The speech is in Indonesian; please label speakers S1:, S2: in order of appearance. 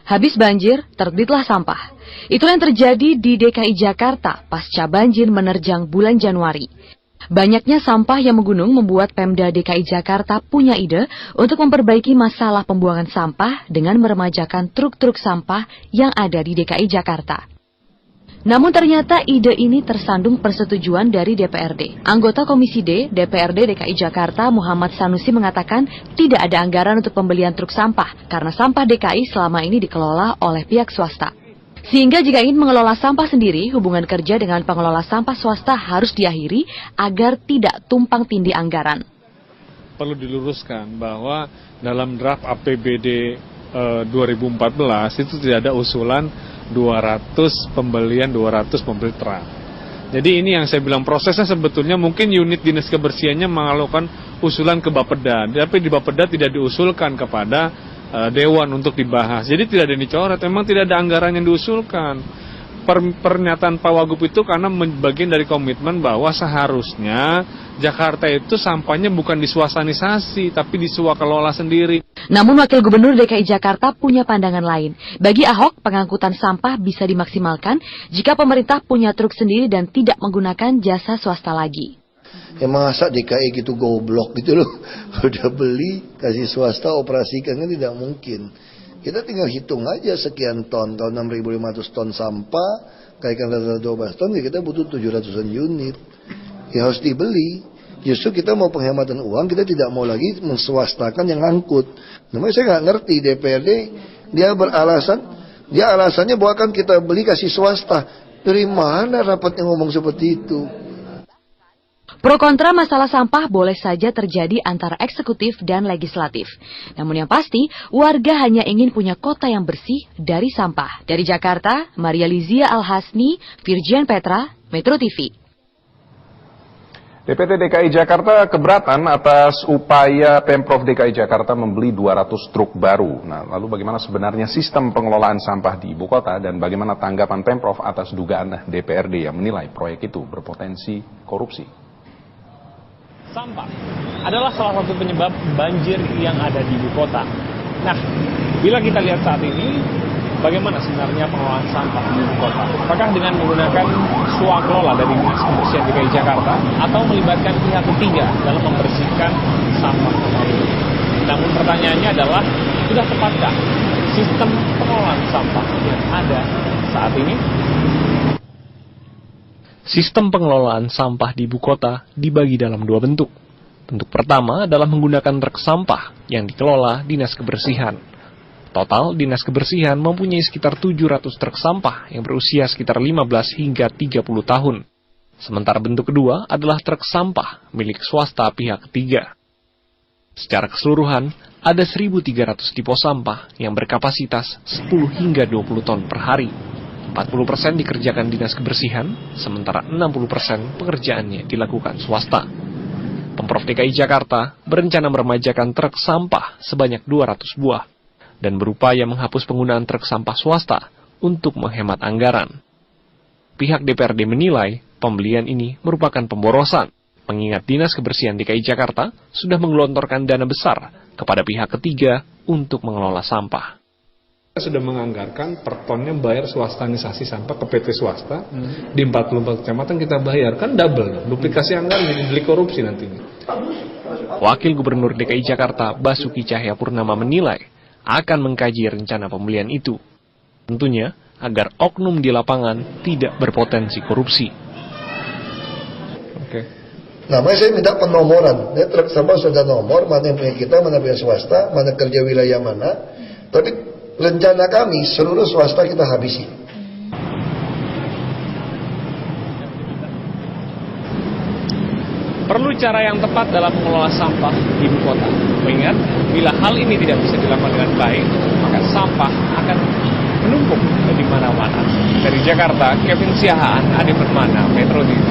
S1: Habis banjir, terbitlah sampah. Itulah yang terjadi di DKI Jakarta pasca banjir menerjang bulan Januari. Banyaknya sampah yang menggunung membuat Pemda DKI Jakarta punya ide untuk memperbaiki masalah pembuangan sampah dengan meremajakan truk-truk sampah yang ada di DKI Jakarta. Namun ternyata ide ini tersandung persetujuan dari DPRD. Anggota Komisi D, DPRD DKI Jakarta Muhammad Sanusi mengatakan tidak ada anggaran untuk pembelian truk sampah karena sampah DKI selama ini dikelola oleh pihak swasta. Sehingga jika ingin mengelola sampah sendiri, hubungan kerja dengan pengelola sampah swasta harus diakhiri agar tidak tumpang tindih anggaran.
S2: Perlu diluruskan bahwa dalam draft APBD 2014 itu tidak ada usulan 200 pembelian 200 mobil truk. Jadi ini yang saya bilang prosesnya sebetulnya mungkin unit dinas kebersihannya melakukan usulan ke Bapeda, tapi di Bapeda tidak diusulkan kepada Dewan untuk dibahas. Jadi tidak ada yang dicoret, memang tidak ada anggaran yang diusulkan. Pernyataan Pak Wagub itu karena bagian dari komitmen bahwa seharusnya Jakarta itu sampahnya bukan diswastanisasi, tapi diswakelola sendiri.
S1: Namun Wakil Gubernur DKI Jakarta punya pandangan lain. Bagi Ahok, pengangkutan sampah bisa dimaksimalkan jika pemerintah punya truk sendiri dan tidak menggunakan jasa swasta lagi.
S3: Ya masa DKI gitu goblok gitu loh. Udah beli, kasih swasta operasikan kan tidak mungkin. Kita tinggal hitung aja sekian ton. Kalau 6.500 ton sampah, kalikan 12 ton, ya kita butuh 700-an unit. Ya harus dibeli. Justru kita mau penghematan uang, kita tidak mau lagi menswastakan yang angkut. Namanya saya nggak ngerti DPRD, dia alasannya bahwa kan kita beli kasih swasta. Dari mana rapatnya ngomong seperti itu?
S1: Pro kontra masalah sampah boleh saja terjadi antara eksekutif dan legislatif. Namun yang pasti, warga hanya ingin punya kota yang bersih dari sampah. Dari Jakarta, Maria Lizia Al-Hasni, Virgian Petra, Metro TV.
S4: DPT DKI Jakarta keberatan atas upaya Pemprov DKI Jakarta membeli 200 truk baru. Nah, lalu bagaimana sebenarnya sistem pengelolaan sampah di ibu kota dan bagaimana tanggapan Pemprov atas dugaan DPRD yang menilai proyek itu berpotensi korupsi?
S5: Sampah adalah salah satu penyebab banjir yang ada di ibu kota. Nah, bila kita lihat saat ini, bagaimana sebenarnya pengelolaan sampah di ibu kota? Apakah dengan menggunakan swakelola dari Dinas Kebersihan DKI Jakarta atau melibatkan pihak ketiga dalam membersihkan sampah tersebut? Namun pertanyaannya adalah, sudah tepatkah sistem pengelolaan sampah yang ada saat ini? Sistem pengelolaan sampah di ibu kota dibagi dalam dua bentuk. Bentuk pertama adalah menggunakan truk sampah yang dikelola Dinas Kebersihan. Total, Dinas Kebersihan mempunyai sekitar 700 truk sampah yang berusia sekitar 15 hingga 30 tahun. Sementara bentuk kedua adalah truk sampah milik swasta pihak ketiga. Secara keseluruhan, ada 1.300 tipe sampah yang berkapasitas 10 hingga 20 ton per hari. 40% dikerjakan Dinas Kebersihan, sementara 60% pekerjaannya dilakukan swasta. Pemprov DKI Jakarta berencana meremajakan truk sampah sebanyak 200 buah dan berupaya menghapus penggunaan truk sampah swasta untuk menghemat anggaran. Pihak DPRD menilai pembelian ini merupakan pemborosan, mengingat Dinas Kebersihan DKI Jakarta sudah menggelontorkan dana besar kepada pihak ketiga untuk mengelola sampah.
S2: Kita sudah menganggarkan per tonnya bayar swastanisasi sampah ke PT swasta di 44 kecamatan kita bayar, kan double, duplikasi anggaran jadi delik korupsi nantinya.
S5: Wakil Gubernur DKI Jakarta Basuki Cahayapurnama menilai akan mengkaji rencana pembelian itu, tentunya agar oknum di lapangan tidak berpotensi korupsi.
S2: Oke.
S3: Nah, saya minta penomoran. Ya, truk sampah sudah nomor, mana yang punya kita, mana punya swasta, mana kerja wilayah mana. Tapi rencana kami seluruh swasta kita habisi.
S5: Perlu cara yang tepat dalam mengelola sampah di ibu kota. Mengingat, bila hal ini tidak bisa dilakukan dengan baik, maka sampah akan menumpuk di mana-mana. Dari Jakarta, Kevin Siahaan, Ade Permana, Metro TV.